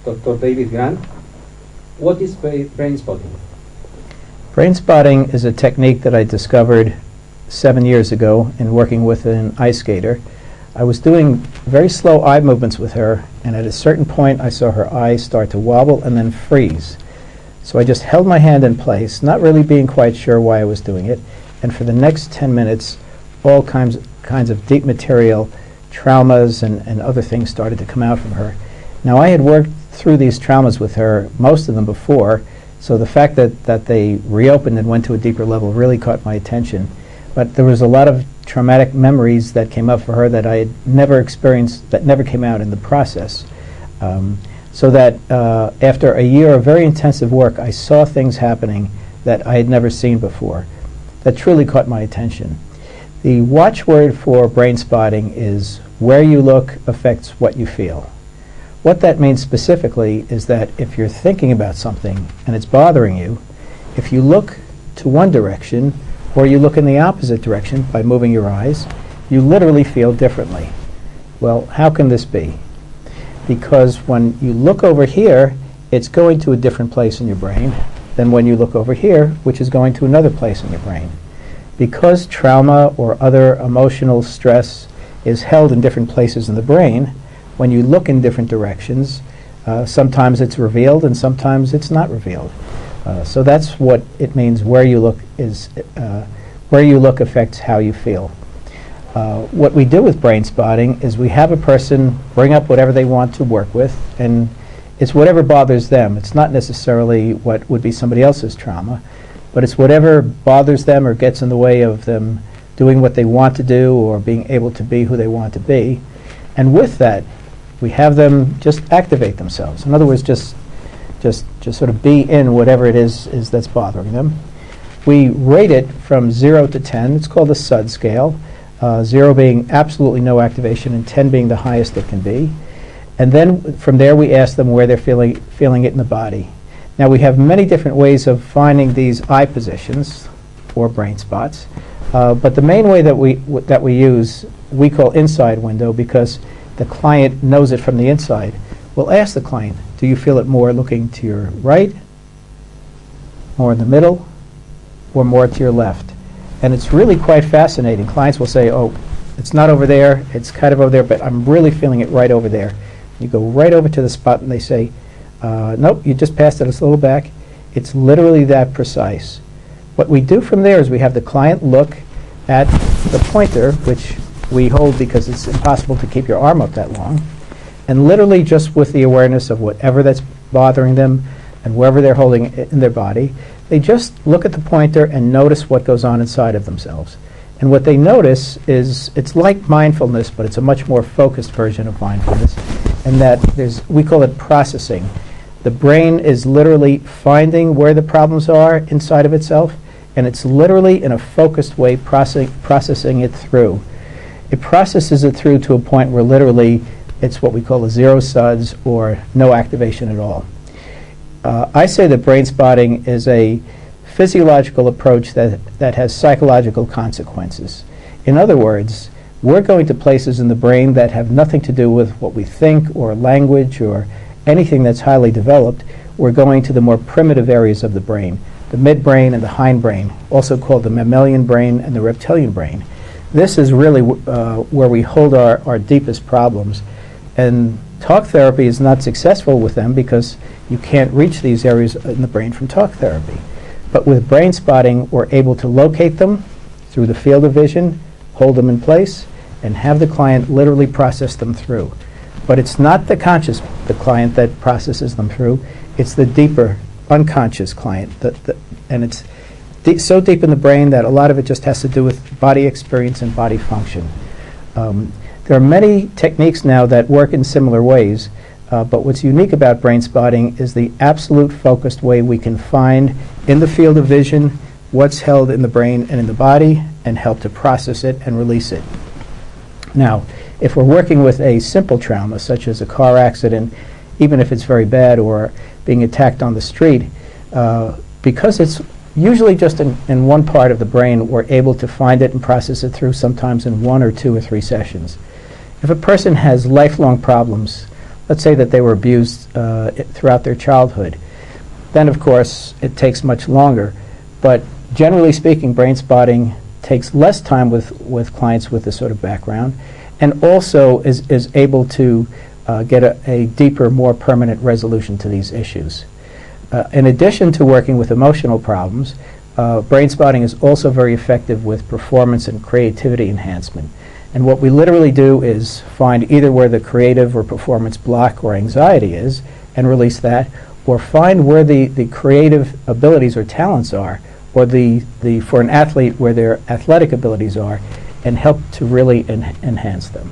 Dr. David Grant. What is brain spotting? Brain spotting is a technique that I discovered 7 years ago in working with an ice skater. I was doing very slow eye movements with her, and at a certain point I saw her eyes start to wobble and then freeze. So I just held my hand in place, not really being quite sure why I was doing it, and for the next 10 minutes all kinds of deep material, traumas and other things started to come out from her. Now I had worked through these traumas with her, most of them before, so the fact that they reopened and went to a deeper level really caught my attention. But there was a lot of traumatic memories that came up for her that I had never experienced, that never came out in the process. So that after a year of very intensive work, I saw things happening that I had never seen before. That truly caught my attention. The watchword for brain spotting is where you look affects what you feel. What that means specifically is that if you're thinking about something and it's bothering you, if you look to one direction or you look in the opposite direction by moving your eyes, you literally feel differently. Well, how can this be? Because when you look over here, it's going to a different place in your brain than when you look over here, which is going to another place in your brain. Because trauma or other emotional stress is held in different places in the brain, when you look in different directions, sometimes it's revealed and sometimes it's not revealed. So that's what it means. Where you look affects how you feel. What we do with brain spotting is we have a person bring up whatever they want to work with, and it's whatever bothers them. It's not necessarily what would be somebody else's trauma, but it's whatever bothers them or gets in the way of them doing what they want to do or being able to be who they want to be. And with that, we have them just activate themselves. In other words, just sort of be in whatever it is that's bothering them. We rate it from 0 to 10. It's called the SUD scale. 0 being absolutely no activation and 10 being the highest it can be. And then from there we ask them where they're feeling it in the body. Now we have many different ways of finding these eye positions or brain spots, but the main way that we use we call inside window because the client knows it from the inside. We'll ask the client, do you feel it more looking to your right, more in the middle, or more to your left? And it's really quite fascinating. Clients will say, oh, it's not over there, it's kind of over there, but I'm really feeling it right over there. You go right over to the spot and they say, nope, you just passed it a little back. It's literally that precise. What we do from there is we have the client look at the pointer, which we hold because it's impossible to keep your arm up that long, and literally just with the awareness of whatever that's bothering them and wherever they're holding it in their body, they just look at the pointer and notice what goes on inside of themselves. And what they notice is it's like mindfulness, but it's a much more focused version of mindfulness, and that we call it processing. The brain is literally finding where the problems are inside of itself, and it's literally in a focused way processing it through. It processes it through to a point where literally it's what we call a 0 SUDS or no activation at all. I say that brain spotting is a physiological approach that has psychological consequences. In other words, we're going to places in the brain that have nothing to do with what we think or language or anything that's highly developed. We're going to the more primitive areas of the brain, the midbrain and the hindbrain, also called the mammalian brain and the reptilian brain. This is really where we hold our deepest problems. And talk therapy is not successful with them because you can't reach these areas in the brain from talk therapy. But with brain spotting, we're able to locate them through the field of vision, hold them in place, and have the client literally process them through. But it's not the client that processes them through, it's the deeper, unconscious client. And it's so deep in the brain that a lot of it just has to do with body experience and body function. There are many techniques now that work in similar ways, but what's unique about brain spotting is the absolute focused way we can find in the field of vision what's held in the brain and in the body and help to process it and release it. Now, if we're working with a simple trauma, such as a car accident, even if it's very bad, or being attacked on the street, because it's usually just in one part of the brain, we're able to find it and process it through sometimes in 1 or 2 or 3 sessions. If a person has lifelong problems, let's say that they were abused throughout their childhood. Then, of course, it takes much longer. But generally speaking, brain spotting takes less time with clients with this sort of background, and also is able to get a deeper, more permanent resolution to these issues. In addition to working with emotional problems, brain spotting is also very effective with performance and creativity enhancement. And what we literally do is find either where the creative or performance block or anxiety is and release that, or find where the creative abilities or talents are, or for an athlete where their athletic abilities are, and help to really enhance them.